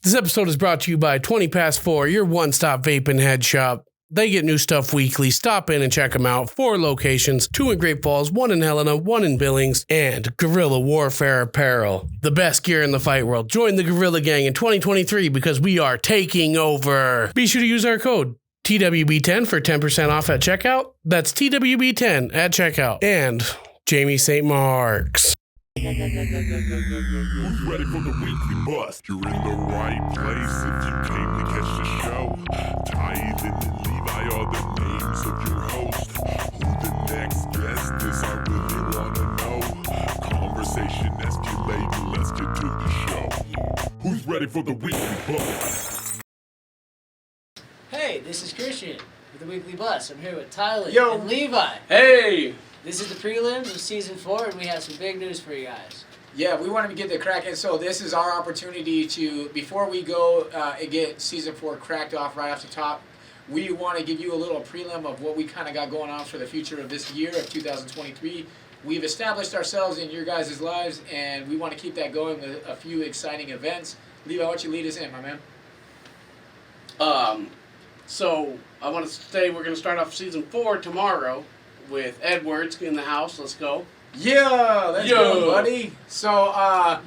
This episode is brought to you by 20 Past 4, your one-stop vape and head shop. They get new stuff weekly. Stop in and check them out. 4 locations, 2 in Great Falls, 1 in Helena, 1 in Billings, and Guerrilla Warfare Apparel. The best gear in the fight world. Join the Guerrilla Gang in 2023 because we are taking over. Be sure to use our code TWB10 for 10% off at checkout. That's TWB10 at checkout. And Jamie St. Mark's. Who's ready for the weekly bust? You're in the right place if you came to catch the show. Tithe and Levi are the names of your host. Who the next guest is, I really wanna know. Conversation escalating, let's get to the show. Who's ready for the weekly bust? Hey, this is Christian with the Weekly Bus. I'm here with Tyler Yo. and Levi. Hey! This is the prelims of Season 4, and we have some big news for you guys. Yeah, we wanted to get the crack in, so this is our opportunity to, before we go and get Season 4 cracked off right off the top, we want to give you a little prelim of what we kind of got going on for the future of this year of 2023. We've established ourselves in your guys' lives, and we want to keep that going with a few exciting events. Levi, why don't you lead us in, my man? So I want to say we're going to start off Season 4 tomorrow with Edwards in the house. Let's go. Yeah, let's go, buddy. So,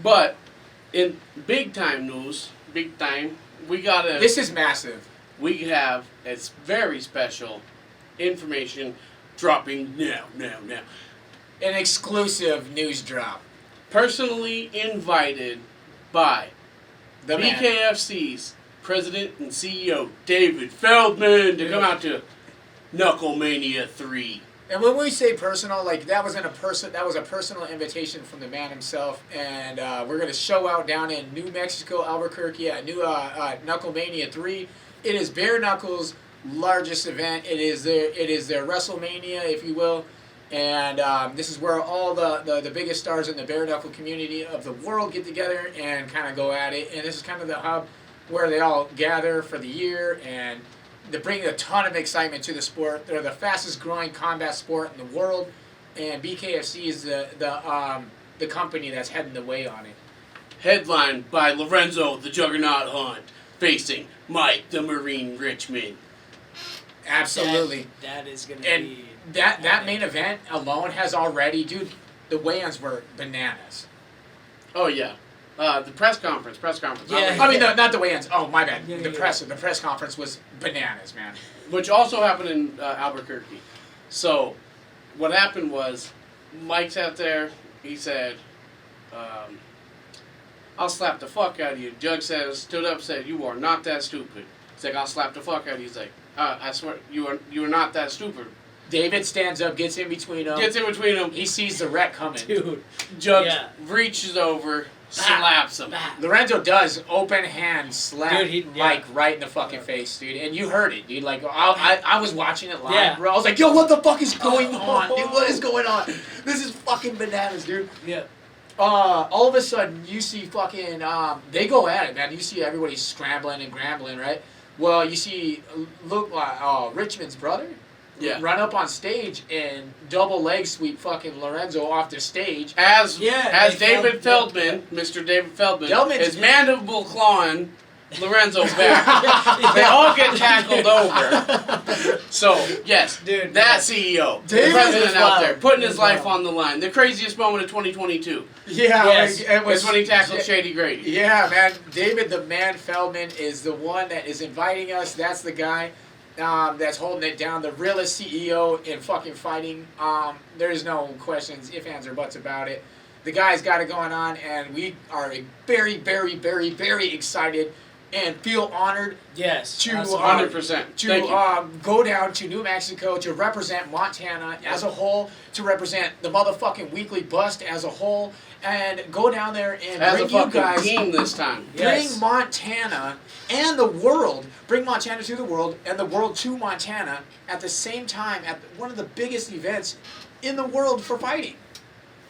But in big time news, we got to... this is massive. We have a very special information dropping now. An exclusive news drop. Personally invited by The man. BKFC's president and CEO, David Feldman, to come out to Knucklemania 3. And when we say personal, like that was a personal invitation from the man himself, and we're gonna show out down in New Mexico, Albuquerque, at Knucklemania 3. It is Bare Knuckles' largest event. It is their WrestleMania, if you will, and this is where all the biggest stars in the bare knuckle community of the world get together and kind of go at it. And this is kind of the hub where they all gather for the year, and they bring a ton of excitement to the sport. They're the fastest growing combat sport in the world, and BKFC is the company that's heading the way on it. Headlined by Lorenzo the Juggernaut Hunt, facing Mike the Marine Richmond. Absolutely. That is going to be... That main event alone has already, dude, the weigh-ins were bananas. Oh, yeah. The press conference. Yeah. I mean, not the weigh-ins. Oh, my bad. Yeah, The press conference was bananas, man. Which also happened in Albuquerque. So, what happened was, Mike's out there, he said, I'll slap the fuck out of you. Jug stood up, said, you are not that stupid. He's like, I'll slap the fuck out of you. He's like, I swear, you are not that stupid. David stands up, gets in between them. He sees the wreck coming. Dude. Jug reaches over, slaps him. Lorenzo does open hand slap Dude, Mike right in the fucking face, dude. And you heard it, dude. Like, I was watching it live, bro. I was like, yo, what the fuck is going on, dude? What is going on? This is fucking bananas, dude. Yeah. All of a sudden, you see fucking, they go at it, man. You see everybody scrambling and grambling, right? Well, you see Richmond's brother run up on stage and double leg sweep fucking Lorenzo off the stage. As David Feldman, Mr. David Feldman, is mandible clawing Lorenzo's back. They all get tackled over. So, yes, dude, that CEO, the David president out there, putting his life on the line. The craziest moment of 2022. Yeah, yes. it was when he tackled Shady Grady. Yeah, man. David the Man Feldman is the one that is inviting us. That's the guy that's holding it down. The realest CEO in fucking fighting. There's no questions, ifs, ands, or buts about it. The guy's got it going on, and we are very, very, very, very excited and feel honored to 100%. To go down to New Mexico to represent Montana as a whole, to represent the motherfucking Weekly Bust as a whole, and go down there and as bring a fucking you guys team this time. bring Montana and the world, bring Montana to the world and the world to Montana at the same time at one of the biggest events in the world for fighting.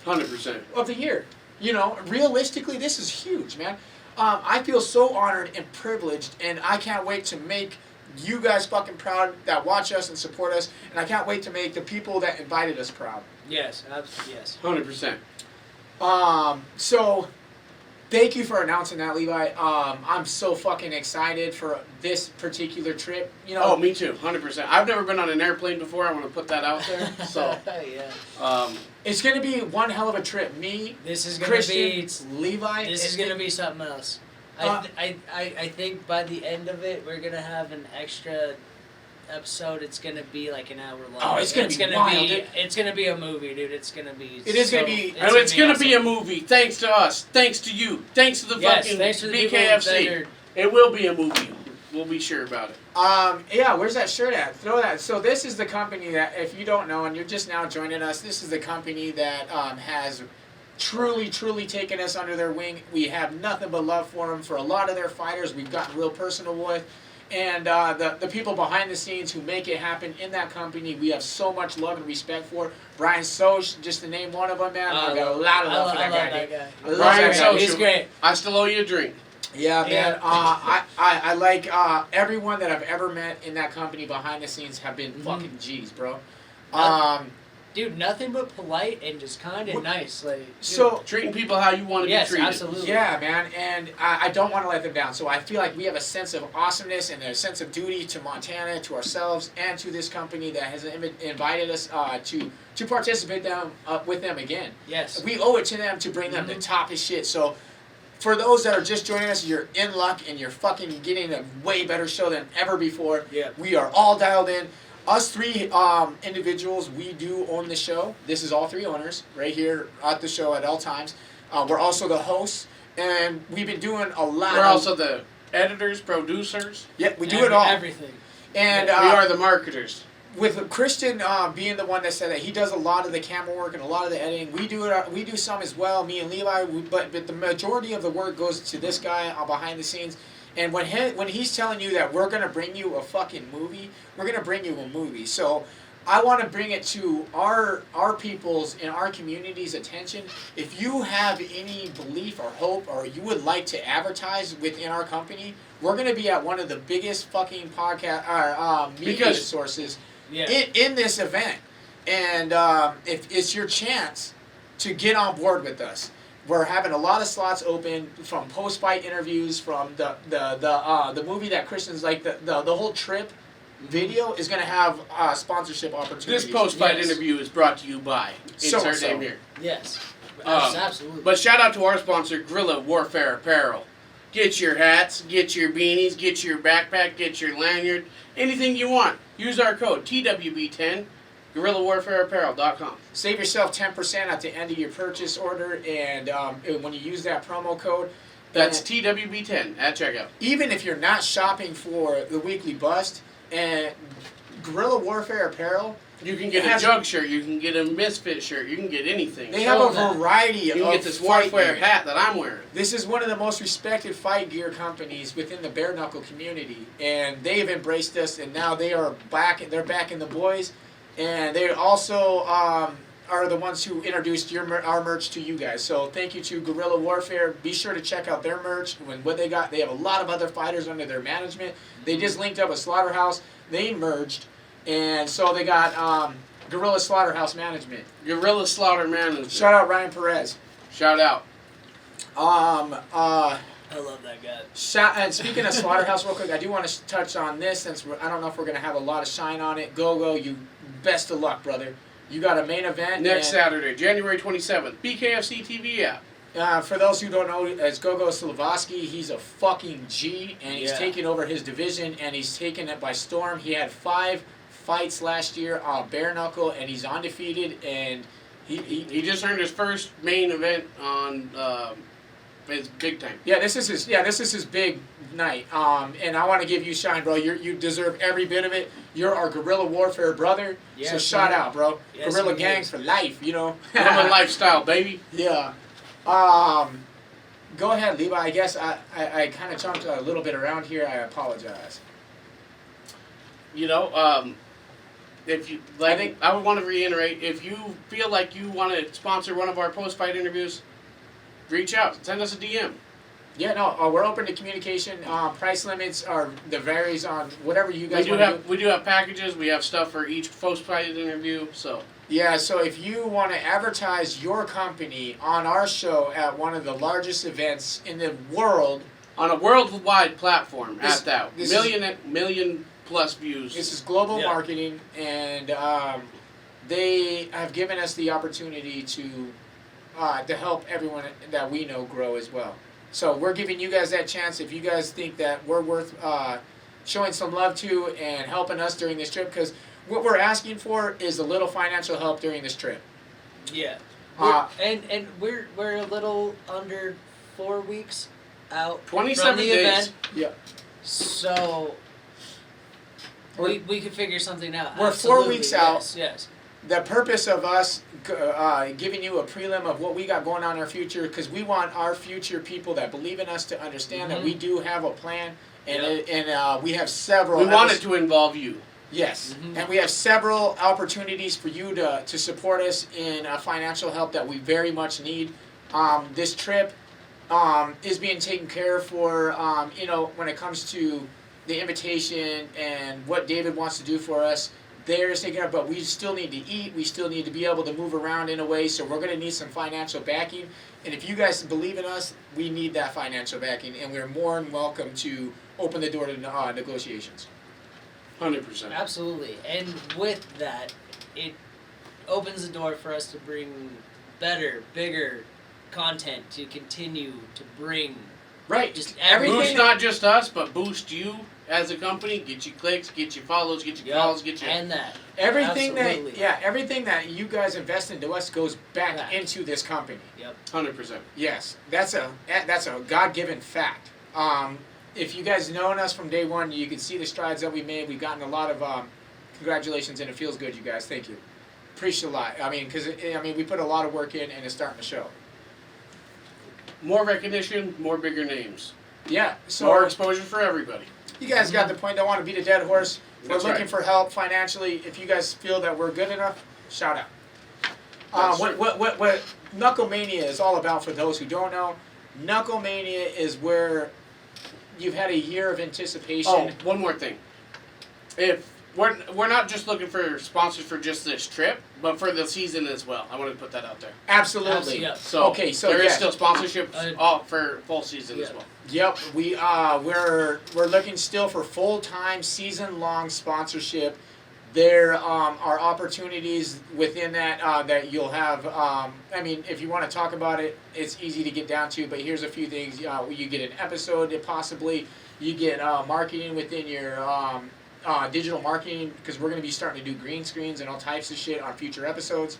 100%. Of the year. You know, realistically, this is huge, man. I feel so honored and privileged, and I can't wait to make you guys fucking proud that watch us and support us, and I can't wait to make the people that invited us proud. Yes, absolutely, yes. 100%. So Thank you for announcing that, Levi. I'm so fucking excited for this particular trip. You know. Oh, me too, 100%. I've never been on an airplane before. I want to put that out there. So, yeah. It's gonna be one hell of a trip. Me, This is gonna Christian, be Levi. This is gonna be something else. I think by the end of it, we're gonna have an extra episode. It's gonna be like an hour long. Oh, it's gonna be wild, dude. It's gonna be a movie, dude. It's gonna be. It is gonna be. It's gonna awesome. be a movie. Thanks to us. Thanks to you. Thanks to the fucking thanks to the people BKFC. that are- It will be a movie. We'll be sure about it. Yeah, where's that shirt at? Throw that. So this is the company that, if you don't know and you're just now joining us, this is the company that has truly taken us under their wing. We have nothing but love for them. For a lot of their fighters, we've gotten real personal with. And the people behind the scenes who make it happen in that company, we have so much love and respect for. Brian Soch, just to name one of them, man. I've got a lot of love for that guy, dude. I love Brian that guy. Soch, He's great. I still owe you a drink. Yeah, man. I like everyone that I've ever met in that company behind the scenes have been fucking G's, bro. Dude, nothing but polite and just kind and nice. Like, dude. So Treating people how you want to be treated. Yes, absolutely. yeah, man, and I don't want to let them down. So I feel like we have a sense of awesomeness and a sense of duty to Montana, to ourselves, and to this company that has invited us to participate with them again. Yes. We owe it to them to bring them the top of shit. So for those that are just joining us, you're in luck and you're fucking getting a way better show than ever before. Yeah. We are all dialed in. Us three individuals, we do own the show. This is all three owners right here at the show at all times. We're also the hosts, and we've been doing a lot. We're also the editors, producers. Yeah, we do it all. Everything. And We are the marketers. with Christian being the one that said that he does a lot of the camera work and a lot of the editing, we do it. We do some as well. Me and Levi, but the majority of the work goes to this guy behind the scenes. And when he's telling you that we're gonna bring you a fucking movie, we're gonna bring you a movie. So I want to bring it to our people's and our community's attention. If you have any belief or hope, or you would like to advertise within our company, we're gonna be at one of the biggest fucking podcast media sources in this event. And if it's your chance to get on board with us. We're having a lot of slots open from post-fight interviews, from the movie that Christian's like, the whole trip video is going to have sponsorship opportunities. This post-fight interview is brought to you by insert name here. Yes. Absolutely. But shout out to our sponsor, Guerrilla Warfare Apparel. Get your hats, get your beanies, get your backpack, get your lanyard, anything you want. Use our code TWB10. GuerrillaWarfareApparel.com. Save yourself 10% at the end of your purchase order, and when you use that promo code, that's TWB10 at checkout. Even if you're not shopping for the Weekly Bust and Guerrilla Warfare Apparel, you can get a jug shirt, you can get a Misfit shirt, you can get anything. They have a variety of. You can get this Warfare hat that I'm wearing. This is one of the most respected fight gear companies within the bare knuckle community, and they've embraced us, and now they are back. They're backing the boys. And they also are the ones who introduced our merch to you guys. So thank you to Guerrilla Warfare. Be sure to check out their merch. What they got, they have a lot of other fighters under their management. They just linked up with Slaughterhouse. They merged, and so they got Guerrilla Slaughterhouse Management. Guerrilla Slaughter Management. Shout out Ryan Perez. Shout out. I love that guy. And speaking of Slaughterhouse, real quick, I do want to touch on this since I don't know if we're going to have a lot of shine on it. Go, you best of luck, brother. You got a main event. Next Saturday, January 27th, BKFC TV app. For those who don't know, as Gogo Slavoski, he's a fucking G, and he's taking over his division, and he's taking it by storm. He had 5 fights last year, bare knuckle, and he's undefeated, and he just earned his first main event on his big time. Yeah, this is his big night. And I want to give you shine, bro. You deserve every bit of it. You're our Guerrilla Warfare brother. Yes, so shout out, bro. Yes, Guerrilla gangs for life, you know. Guerrilla lifestyle, baby. Yeah. Go ahead, Levi. I guess I kind of jumped a little bit around here. I apologize. You know, if you like, I would want to reiterate, if you feel like you want to sponsor one of our post-fight interviews, reach out. Send us a DM. Yeah, no, we're open to communication. Price limits varies on whatever you guys want to do. We do have packages. We have stuff for each post-fight interview. So Yeah, so if you want to advertise your company on our show at one of the largest events in the world, on a worldwide platform, This- at that this million plus views. this is global Yeah. marketing, and they have given us the opportunity to help everyone that we know grow as well. So we're giving you guys that chance. If you guys think that we're worth showing some love to and helping us during this trip, because what we're asking for is a little financial help during this trip. Yeah. Uh, And we're a little under 4 weeks out 27 from the days. event, Yeah. so we could figure something out. We're 4 Absolutely, weeks yes, out. Yes. The purpose of us giving you a prelim of what we got going on in our future, because we want our future people that believe in us to understand that we do have a plan, and we have several. We want it to involve you. Yes, and we have several opportunities for you to support us in financial help that we very much need. This trip is being taken care of for, when it comes to the invitation and what David wants to do for us. There's taken care of, but we still need to eat. We still need to be able to move around in a way, so we're going to need some financial backing. And if you guys believe in us, we need that financial backing, and we're more than welcome to open the door to negotiations. 100%. Absolutely. And with that, it opens the door for us to bring better, bigger content to continue to bring. Right. Just Boost everything. not just us, but boost you as a company. Get you clicks, get you follows, get you calls, get you. And that. Everything Absolutely. everything that you guys invest into us goes back into this company. Yep. 100%. Yes, that's a God-given fact. If you guys known us from day one, you can see the strides that we made. We've gotten a lot of congratulations, and it feels good, you guys. Thank you. Appreciate a lot. I mean, because we put a lot of work in, and it's starting to show. More recognition, more bigger names. Yeah. So More exposure for everybody. you guys got the point. Don't want to beat a dead horse. We're That's looking right. for help financially. If you guys feel that we're good enough, shout out. That's What Knucklemania is all about, for those who don't know, Knucklemania is where you've had a year of anticipation. Oh, one more thing. If we're not just looking for sponsors for just this trip, but for the season as well. I want to put that out there. Absolutely. Yeah. So Okay, so there is yes. still sponsorship for full season as Yeah. well. Yep, we're looking still for full-time, season-long sponsorship. There are opportunities within that that you'll have. If you want to talk about it, it's easy to get down to. But here's a few things: you get an episode, possibly. You get marketing within your digital marketing, because we're going to be starting to do green screens and all types of shit on future episodes.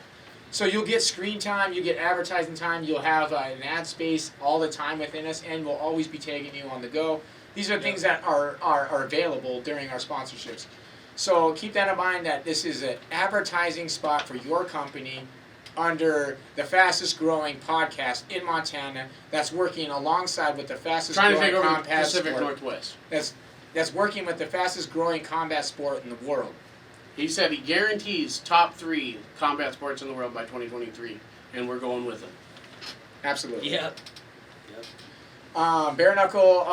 So you'll get screen time, you get advertising time, you'll have an ad space all the time within us, and we'll always be tagging you on the go. These are things that are available during our sponsorships. So keep that in mind, that this is an advertising spot for your company under the fastest growing podcast in Montana, that's working alongside with the fastest Trying to growing take over the combat Pacific sport. Northwest. That's working with the fastest growing combat sport in the world. He said he guarantees top 3 combat sports in the world by 2023, and we're going with him. Absolutely. Yep. Bare Knuckle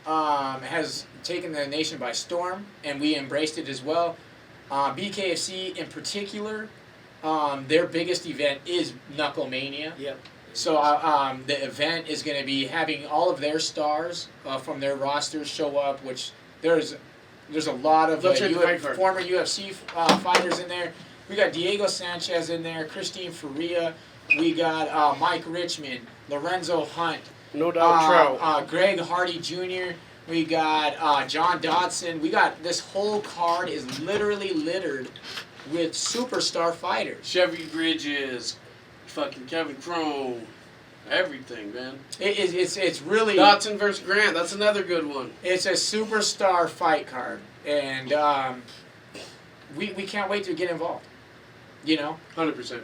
has taken the nation by storm, and we embraced it as well. BKFC in particular, their biggest event is Knucklemania. Yep. So the event is going to be having all of their stars from their rosters show up, which there's a lot of Let's read the fight card. former UFC fighters in there. We got Diego Sanchez in there, Christine Faria. We got Mike Richmond, Lorenzo Hunt, No doubt, Trout. Greg Hardy Jr. We got John Dodson. We got this whole card is literally littered with superstar fighters. Chevy Bridges, fucking Kevin Crone, everything, man. It's really Dotson versus Grant, that's another good one. it's a superstar fight card, and we can't wait to get involved. 100%.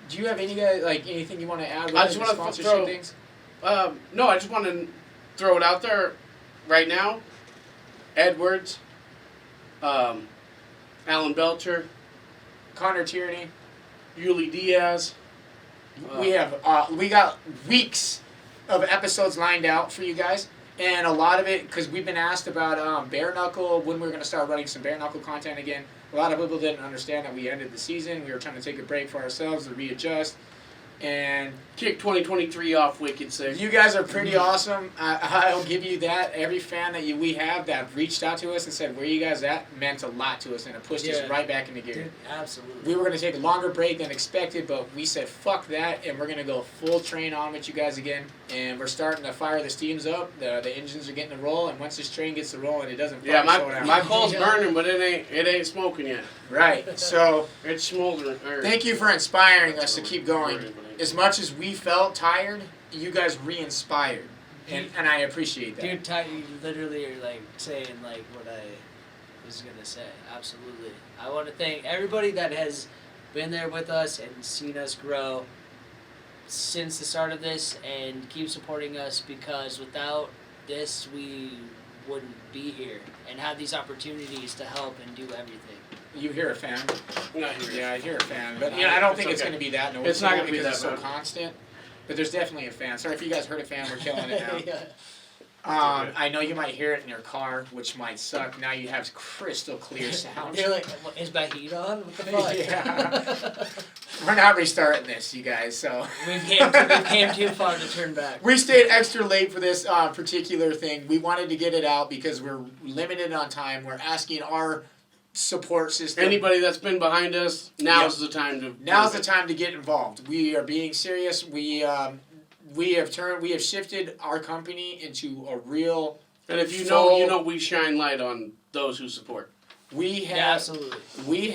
Do you have anything you want to add with I just the wanna sponsorship throw- things? No, I just want to throw it out there right now. Edwards, Alan Belcher, Connor Tierney. Yuli Diaz. We got weeks of episodes lined out for you guys, And a lot of it, because we've been asked about bare knuckle, when we were going to start running some bare knuckle content again. A lot of people didn't understand that we ended the season. We were trying to take a break for ourselves to readjust. And Kick 2023 off wicked sick. you guys are pretty awesome. I'll give you that. Every fan that we have that reached out to us and said, where you guys at, meant a lot to us, and it pushed us right back into gear. Dude, absolutely. We were going to take a longer break than expected, but we said, fuck that, and we're going to go full train on with you guys again. And we're starting to fire the steams up. The engines are getting to roll, and once this train gets to rolling, it doesn't slow down. my coal's burning, but it ain't smoking yet. Right. So It's smoldering. thank you for inspiring us to keep going. As much as we felt tired, you guys re-inspired, and I appreciate that. Dude, you literally are like saying like what I was gonna say. Absolutely. I want to thank everybody that has been there with us and seen us grow since the start of this, and keep supporting us, because without this we wouldn't be here and have these opportunities to help and do everything. You hear a fan? Not here. Yeah, I hear a fan, but I don't think it's okay. going to be that noticeable. It's not gonna be because that it's so bad. constant. But there's definitely a fan. Sorry if you guys heard a fan. We're killing it now. Yeah. I know you might hear it in your car, which might suck. Now you have crystal clear sound. You're like, "What, is my heat on? What the fuck?" Yeah. We're not restarting this, you guys. So we came too far to turn back. we stayed extra late for this particular thing. We wanted to get it out because we're limited on time. We're asking our support system. Anybody that's been behind us, now's the time to. Now's the time to get involved. We are being serious. We have shifted our company into a real. And if you full- know, we shine light on those who support. We have Yeah, absolutely. we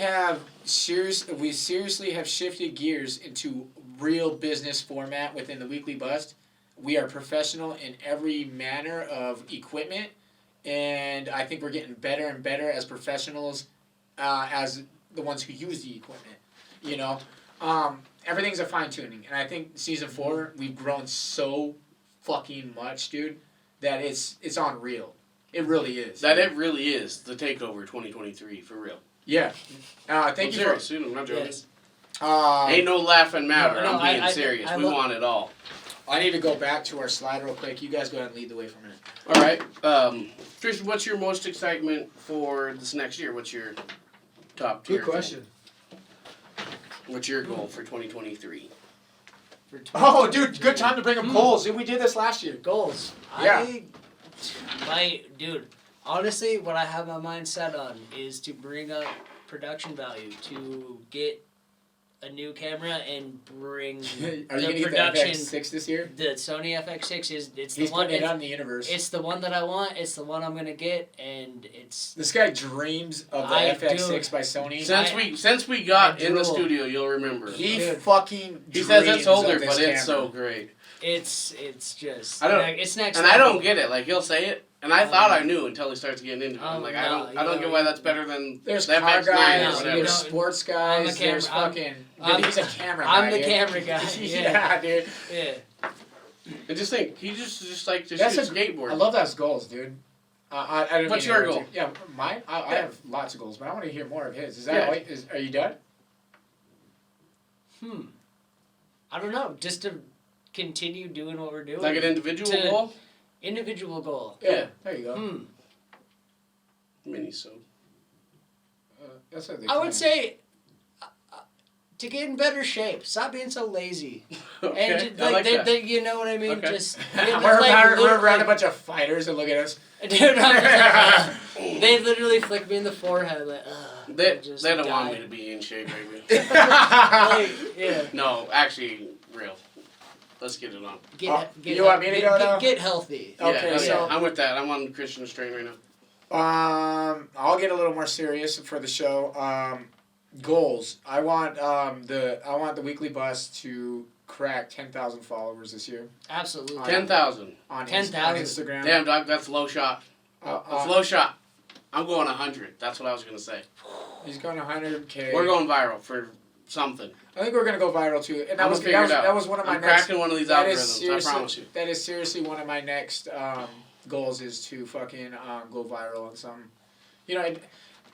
seriously have shifted gears into real business format within the Weekly Bust. We are professional in every manner of equipment, and I think we're getting better and better as professionals, as the ones who use the equipment. You know, everything's a fine tuning, and I think season 4 we've grown so fucking much, dude, that it's unreal. It really is. It really is the takeover 2023 for real. Yeah. Thank I'm you serious, for. dude, I'm not joking. Yes. Ain't no laughing matter. No, I'm being I serious. We love- want it all. I need to go back to our slide real quick. You guys go ahead and lead the way for a minute. All right, Tristan, what's your most excitement for this next year? What's your top tier? Good question. What's your goal for 2023? For Oh, dude, good time to bring up goals. Dude, we did this last year. goals. Yeah. Dude, honestly, what I have my mind set on is to bring up production value, to get a new camera and bring Are you the going to get the production. FX6 this year? The Sony FX6 it's He's the one. putting it out in the universe. It's the one that I want. It's the one I'm gonna get, and it's. This guy dreams of the I FX6 do. by Sony. Since we got I in the drool. studio, you'll remember. He Dude. fucking He says it's dreams older, of this but it's so camera. great. It's just. I don't- It's next. And I level. don't get it. Like he'll say it, and I thought I knew until he starts getting into it. I'm like, I no, don't you get know, why that's better than There's the car FX9 guys, or No, whatever. you there's don't- sports I'm guys, a camera- there's fucking... I'm- he's a camera guy, I'm the dude. camera guy. Yeah, dude. Yeah. And just think, he just like to That's shoot a- skateboard. I love those goals, dude. I didn't What's mean to your interrupt goal? you. Yeah, mine? I Yeah. have lots of goals, but I want to hear more of his. Is that Yeah. are you done? I don't know. Just to continue doing what we're doing. Like an individual To- goal? Individual goal. Yeah. There you go. Mini so. That's what they I call would it. say to get in better shape. Stop being so lazy. Okay, And I like that. you know what I mean? Okay. Just we're around a bunch of fighters and look at us. Dude, I'm just like, they literally flick me in the forehead like, They just don't want die. me to be in shape, baby. Like, yeah. No, actually, real. Let's get it on. Get you want me to go now? Get healthy. Okay, yeah, so- I'm with that. I'm on Christian's train right now. I'll get a little more serious for the show. Goals. I want the Weekly Bus to crack 10,000 followers this year Absolutely. 10,000. on 10,000. Instagram. Damn, dog, that's low shot. That's low shot. I'm going 100. That's what I was going to say. He's going 100K. We're going viral for something. I think we're gonna go viral too, and I'm gonna figure it out. that was one of my I'm next. cracking one of these that is algorithms, I seriously- promise you. That is seriously one of my next goals is to fucking go viral on something. You know,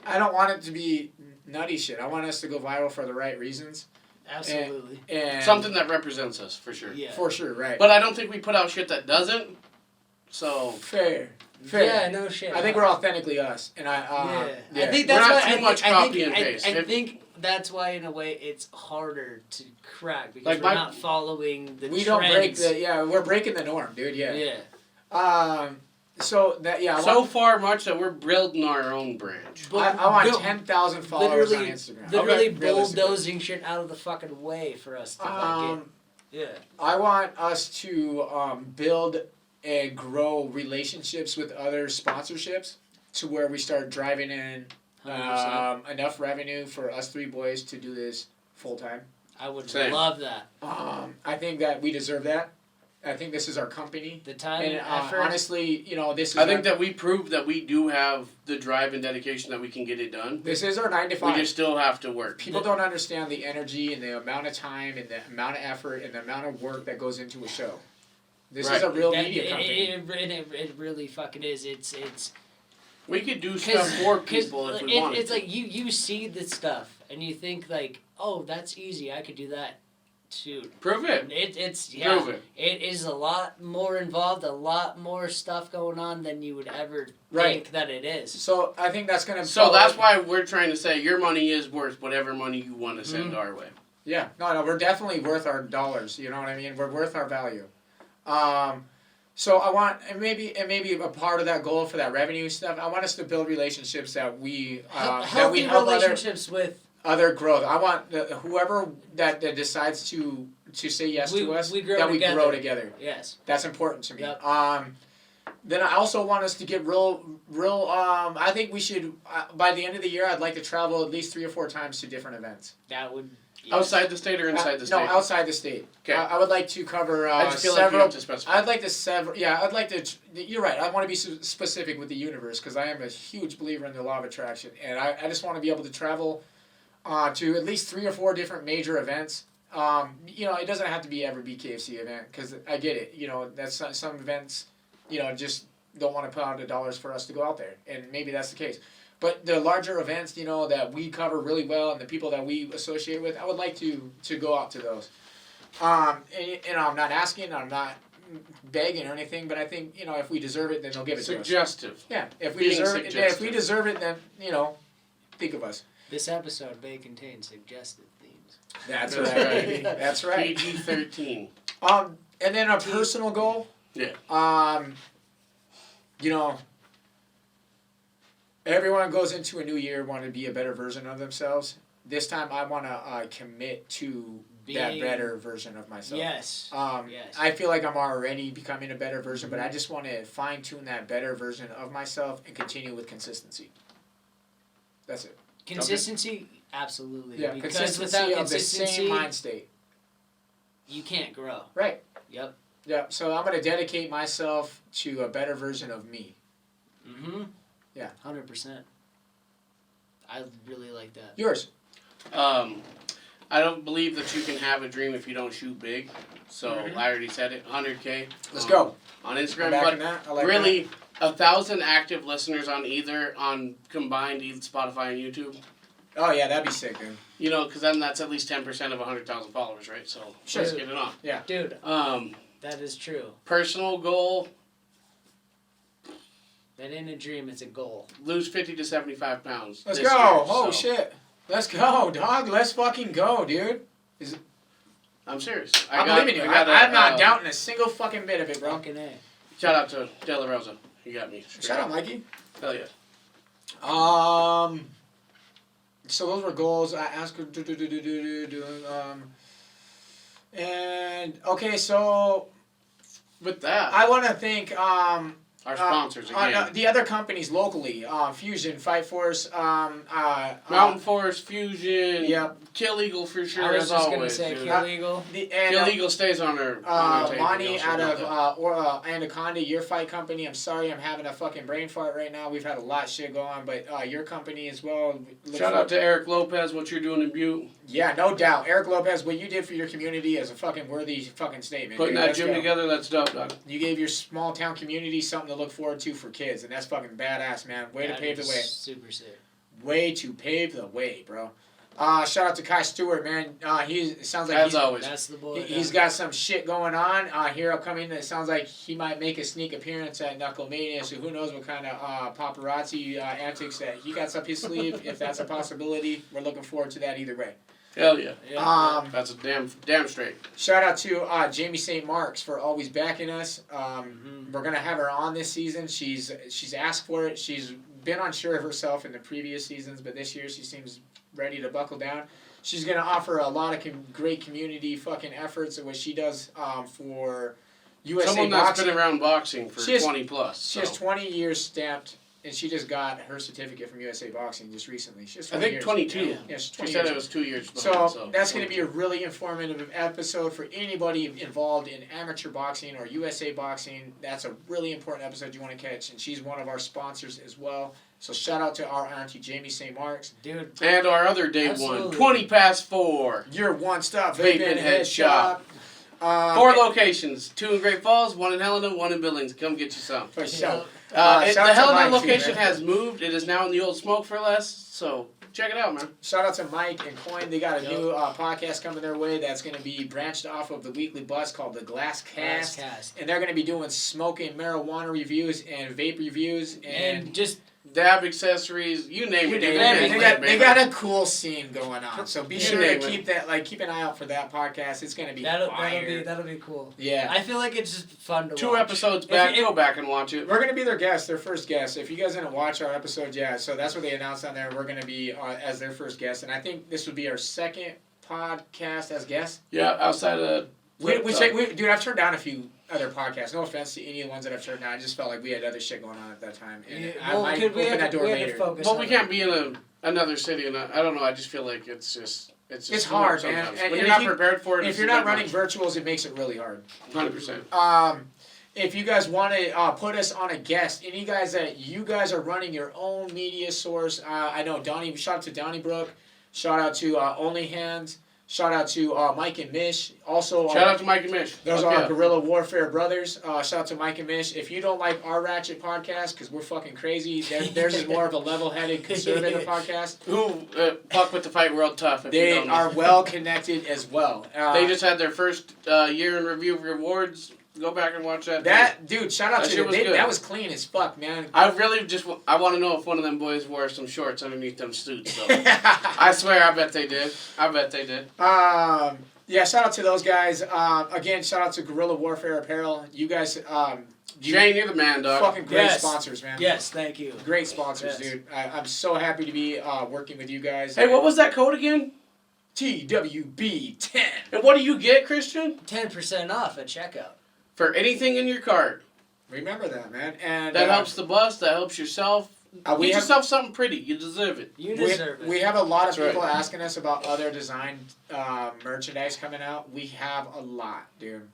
I don't want it to be nutty shit. I want us to go viral for the right reasons. So Fair. Yeah, no shit. I think we're authentically us, and I think We're that's not why too much copy and paste. I think that's why, in a way, it's harder to crack because Like we're not following the we trends. don't break we're breaking the norm, dude. Yeah. Yeah. So that so far much that we're building our own branch. I want 10,000 followers on Instagram. Literally Okay. bulldozing shit out of the fucking way for us to get. Yeah. I want us to build and grow relationships with other sponsorships to where we start driving in 100%. enough revenue for us three boys to do this full time. I would Same. love that. I think that we deserve that. I think this is our company. The time And and effort. honestly, this is I think that we proved that we do have the drive and dedication that we can get it done. this is our 9 to 5. We just still have to work. People don't understand the energy and the amount of time and the amount of effort and the amount of work that goes into a show. This is a real media company. It really fucking is. It's We could do stuff for people if we wanted. It's like you see the stuff and you think like, oh, that's easy. I could do that. Shoot. Prove it. Prove it. It is a lot more involved, a lot more stuff going on than you would ever think that it is. So I think that's gonna. So that's why we're trying to say your money is worth whatever money you want to send our way. Yeah, no, we're definitely worth our dollars. You know what I mean? We're worth our value. So I want, and maybe a part of that goal for that revenue stuff. I want us to build relationships that we healthy help relationships with other growth. I want whoever that decides to say yes to us, we grow that together. we grow together. Yes. That's important to me. Yep. Then I also want us to get real. I think we should by the end of the year. I'd like to travel at least 3 or 4 times to different events. That would. Yes. Outside the state or inside the state? No, outside the state. Okay. I would like to cover I just feel several. like you have to specify. I'd like to I'd like to. You're right. I want to be specific with the universe because I am a huge believer in the law of attraction, and I just want to be able to travel to at least 3 or 4 different major events. It doesn't have to be every BKFC event because I get it. That's some events. Just don't want to put out the dollars for us to go out there, and maybe that's the case. But the larger events, that we cover really well, and the people that we associate with, I would like to go out to those. And I'm not asking, I'm not begging or anything, but I think if we deserve it, then they'll give it to us. Suggestive. Yeah, if we deserve it, then think of us. This episode may contain suggestive themes. That's right. That's right. PG-13. And then a personal goal. Yeah. Everyone goes into a new year wanting to be a better version of themselves. This time, I want to commit to that better version of myself. Yes. Yes. I feel like I'm already becoming a better version, but I just want to fine tune that better version of myself and continue with consistency. That's it. Consistency, absolutely. Yeah, because consistency without of the same mind state. You can't grow. Right. Yep. Yeah. So I'm going to dedicate myself to a better version of me. Mm-hmm. Yeah. 100%. I really like that. Yours. I don't believe that you can have a dream if you don't shoot big. So I already said it, 100K. Let's go. On Instagram. But But I like really, 1,000 active listeners on combined Spotify and YouTube. Oh, yeah, that'd be sick, dude. Because then that's at least 10% of 100,000 followers, right? So let's get it on. Yeah. Dude, that is true. Personal goal. That ain't a dream, it's a goal. Lose 50 to 75 pounds. Let's this go. year, Oh, shit. Let's go, dog. Let's fucking go, dude. I'm serious. I'm believing you. I'm not doubting a single fucking bit of it, bro. Fucking A. Shout out to De La Rosa. You got me. Shout out, Mikey. Hell yeah. So those were goals. I asked her. And okay, so With that, I want to thank our sponsors again. the other companies locally, Fusion, Fight Force, Mountain Forest, Fusion, Yep. Kill Eagle for sure. I was as just always, going to say dude. Kill Eagle. Kill Eagle stays on our table. Monty Y'all should out know of that. Anaconda, your fight company. I'm sorry, I'm having a fucking brain fart right now. We've had a lot of shit go on, but your company as well. Shout out to Eric Lopez, what you're doing in Butte. Yeah, no doubt. Eric Lopez, what you did for your community is a fucking worthy fucking statement. Putting dude. that Let's gym go. together, that's dope, dog. You gave your small town community something to look forward to for kids, and that's fucking badass, man. Way to pave the way. Super sick. Way to pave the way, bro. Shout out to Kai Stewart, man. He sounds like As always. That's the boy. he's got some shit going on here upcoming. It sounds like he might make a sneak appearance at Knucklemania. So who knows what kind of paparazzi antics that he got up his sleeve. If that's a possibility, we're looking forward to that either way. Hell yeah. Yeah. That's a damn straight. Shout out to Jamie St. Marks for always backing us. We're gonna have her on this season. She's asked for it. She's been unsure of herself in the previous seasons, but this year she seems ready to buckle down. She's gonna offer a lot of great community fucking efforts of what she does for USA Someone Boxing. that's been around boxing for 20 plus. She has 20 years stamped, and she just got her certificate from USA Boxing just recently. She has I 20 think years. 22. Yeah, she's She 20 said years. it was 2 years behind. So that's going to be a really informative episode for anybody involved in amateur boxing or USA boxing. That's a really important episode you want to catch, and she's one of our sponsors as well. So shout out to our auntie Jamie St. Marks. Dude. And our other day Absolutely. one, 20 past 4. Your one-stop Vape vape and and head head shop. shop. 4 locations, 2 in Great Falls, 1 in Helena, 1 in Billings. Come get you some. For sure. The shout out to Helena Mike, too, location man. has moved. It is now in the old Smoke for Less. So check it out, man. Shout out to Mike and Coin. They got a new podcast coming their way that's going to be branched off of the weekly bus called the Glass Cast. And they're going to be doing smoking marijuana reviews and vape reviews And just Dab accessories, you name it. They got a cool scene going on, so be sure to name keep an eye out for that podcast. It's gonna be that'll fire. be cool. Yeah, I feel like it's just fun to 2 watch. episodes back. Go back and watch it. we're gonna be their guest, their first guest. If you guys didn't watch our episode, so that's what they announced on there. We're gonna be as their first guest, and I think this would be our second podcast as guests. Yeah, outside of Dude, I've turned down a few other podcasts. No offense to any of the ones that I've turned down. I just felt like we had other shit going on at that time, and I might open that door later. Well, we can't be in another city, and I don't know. I just feel like it's hard, man. When And you're if not you- prepared for it, If you're not running virtuals, it makes it really hard. 100%. If you guys want to put us on a guest, any guys that you guys are running your own media source, I know Donnie. Shout out to Donnybrook. Shout out to Only Hands. Shout out to Mike and Mish. Also, shout out to Mike and Mish. Those are our Guerrilla Warfare brothers. Shout out to Mike and Mish. If you don't like our Ratchet podcast, because we're fucking crazy, theirs is more of a level-headed, conservative podcast. Who fuck with the Fight World Tough. They are well-connected as well. They just had their first year in review of awards. Go back and watch that. Dude, shout out to them. That was clean as fuck, man. I really I want to know if one of them boys wore some shorts underneath them suits, though. I swear, I bet they did. Yeah, shout out to those guys. Again, shout out to Guerrilla Warfare Apparel. You guys, Shane, you're the man, dog. Fucking great sponsors, man. Yes, thank you. Great sponsors, dude. I'm so happy to be working with you guys. Hey, what was that code again? TWB10. And what do you get, Christian? 10% off at checkout. For anything in your cart. Remember that, man. And that helps the bus. That helps yourself. Get yourself something pretty. You deserve it. You deserve it. We have a lot of people asking us about other design merchandise coming out. We have a lot, dude.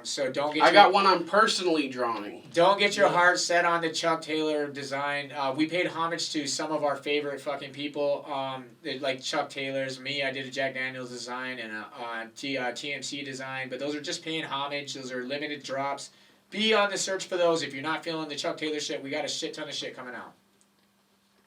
So don't get. I got one I'm personally drawing. Don't get your heart set on the Chuck Taylor design. We paid homage to some of our favorite fucking people, like Chuck Taylor's. Me, I did a Jack Daniels design and a TMC design, but those are just paying homage. Those are limited drops. Be on the search for those. If you're not feeling the Chuck Taylor shit, we got a shit ton of shit coming out.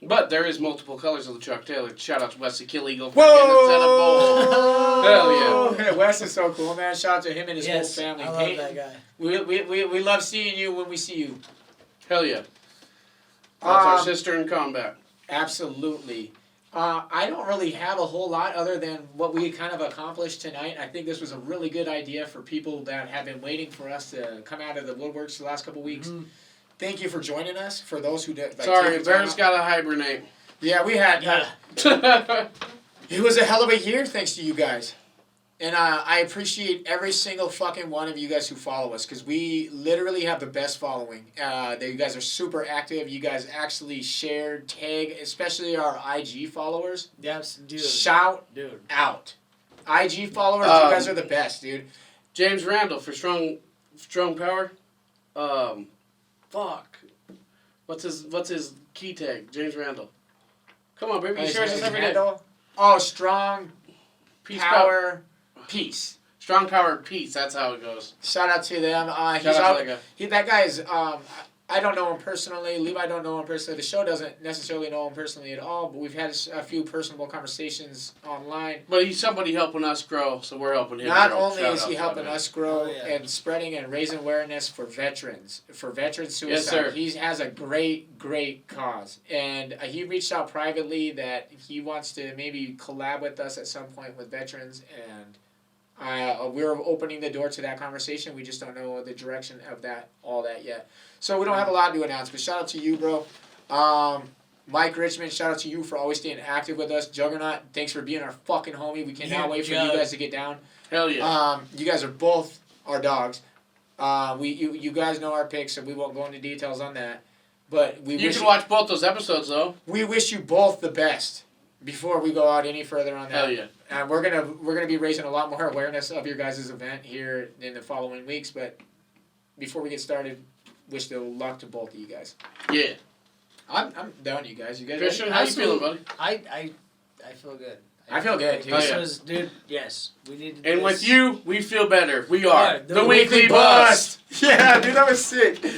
But there is multiple colors of the Chuck Taylor. Shout out to Wesley Killigo for Whoa! Hell yeah. Wes is so cool, man. Shout out to him and his whole family. I love that guy. We love seeing you when we see you. Hell yeah. That's our sister in combat. Absolutely. I don't really have a whole lot other than what we kind of accomplished tonight. I think this was a really good idea for people that have been waiting for us to come out of the woodworks the last couple weeks. Mm-hmm. Thank you for joining us. For those who did, sorry, Bear's got to hibernate. Yeah, we had. It was a hell of a year, thanks to you guys. And I appreciate every single fucking one of you guys who follow us, because we literally have the best following. You guys are super active. You guys actually share, tag, especially our IG followers. Yes, dude. Shout out. IG followers, you guys are the best, dude. James Randall for Strong Power. Fuck. What's his key tag? James Randall. Come on, baby. He shares us every day. Oh, Strong Power Peace. Strong Power Peace. That's how it goes. Shout out to them. That guy is. I don't know him personally. Levi don't know him personally. The show doesn't necessarily know him personally at all, but we've had a few personal conversations online. But he's somebody helping us grow, so we're helping him Not grow. only Shout is he out, helping man. us grow Oh, yeah. and spreading and raising awareness for veteran suicide. Yes, sir. He has a great cause. And he reached out privately that he wants to maybe collab with us at some point with veterans, and we're opening the door to that conversation. We just don't know the direction of all that yet. So we don't have a lot to announce, but shout out to you, bro. Mike Richmond, shout out to you for always staying active with us. Juggernaut, thanks for being our fucking homie. We cannot wait for you guys to get down. Hell yeah. You guys are both our dogs. You guys know our picks, so we won't go into details on that. But You can watch both those episodes, though. we wish you both the best before we go out any further on that. Hell yeah. And we're gonna be raising a lot more awareness of your guys' event here in the following weeks. But before we get started, wish the luck to both of you guys. Yeah. I'm down, you guys. You guys Christian, ready? how you feeling, buddy? I feel good. I feel good, too. This Oh, yeah. was, dude. Yes, we need to. Do And this. with you, we feel better. We are Yeah, the Weekly Bust. Yeah, dude, that was sick.